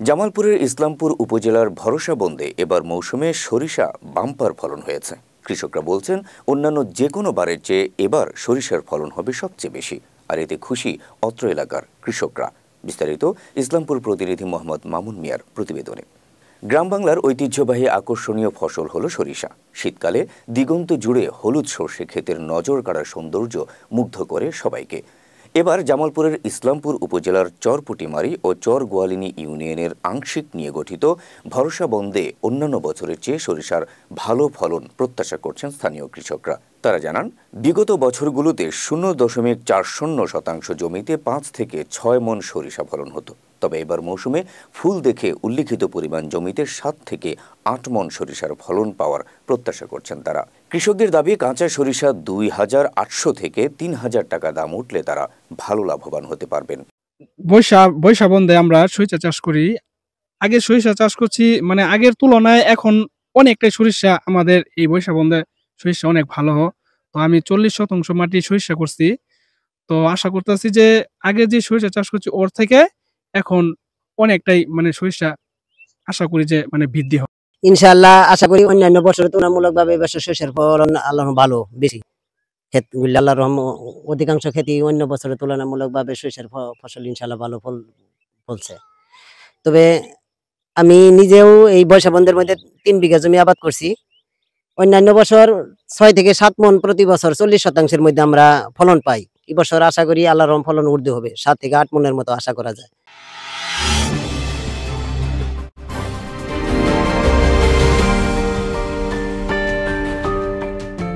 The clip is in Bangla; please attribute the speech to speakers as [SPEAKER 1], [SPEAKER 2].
[SPEAKER 1] জামালপুরের ইসলামপুর উপজেলার ভরসা বন্দে এবার মৌসুমে সরিষা বাম্পার ফলন হয়েছে। কৃষকরা বলছেন অন্যান্য যে কোনো বারের চেয়ে এবার সরিষার ফলন হবে সবচেয়ে বেশি, আর এতে খুশি অত্র এলাকার কৃষকরা। বিস্তারিত ইসলামপুর প্রতিনিধি মোহাম্মদ মামুন মিয়ার প্রতিবেদনে। গ্রাম বাংলার ঐতিহ্যবাহী আকর্ষণীয় ফসল হলো সরিষা। শীতকালে দিগন্ত জুড়ে হলুদ সর্ষে ক্ষেতের নজর কাড়ার সৌন্দর্য মুগ্ধ করে সবাইকে। এবার জামালপুরের ইসলামপুর উপজেলার চর পুটিমারি ও চর গোয়ালিনী ইউনিয়নের আংশিক নিয়ে গঠিত ভরসা বন্দে অন্যান্য বছরের চেয়ে সরিষার ভালো ফলন প্রত্যাশা করছেন স্থানীয় কৃষকরা। তারা জানান, বিগত বছরগুলোতে 0.40% জমিতে 5 থেকে 6 মণ সরিষা ফলন হতো, তবে এবার মৌসুমে ফুল দেখে উল্লিখিত পরিমাণ জমিতে 7 থেকে 8 মণ সরিষার ফলন পাওয়ার প্রত্যাশা করছেন তারা। কৃষকদের দাবি, কাঁচা সরিষা 2,800 থেকে 3,000 টাকা দাম উঠলে তারা ভালো লাভবান হতে পারবেন।
[SPEAKER 2] বৈশা বন্দে আমরা সরিষা চাষ করি। আগে সরিষা চাষ করছি, মানে আগের তুলনায় এখন অনেকটাই সরিষা আমাদের এই বৈশা বন্দে সরিষা অনেক ভালো। তো আমি 40% মাটি সরিষা করছি। তো আশা করতেছি যে আগে যে সরিষা চাষ করছি ওর থেকে এখন অনেকটাই মানে সরিষা আশা করি যে মানে বৃদ্ধি হবে।
[SPEAKER 3] ইনশাআল্লাহ আশা করি অন্যান্য বছরের তুলনামূলকভাবে এবছর সরিষার ফলন আল্লাহ ভালো বেশি। ক্ষেতগুলি আল্লাহর অধিকাংশ ক্ষেত্রে অন্য বছরের তুলনামূলকভাবে সরিষার ফসল ইনশাআল্লাহ ভালো ফলছে। তবে আমি নিজেও এই বৈশা বন্দের মধ্যে 3 বিঘা জমি আবাদ করছি। অন্যান্য বছর 6 থেকে 7 মণ প্রতি বছর 40% মধ্যে আমরা ফলন পাই। এই বছর আশা করি আল্লাহর ফলন ঊর্ধ্বে হবে, 7 থেকে 8 মণের মতো আশা করা যায়।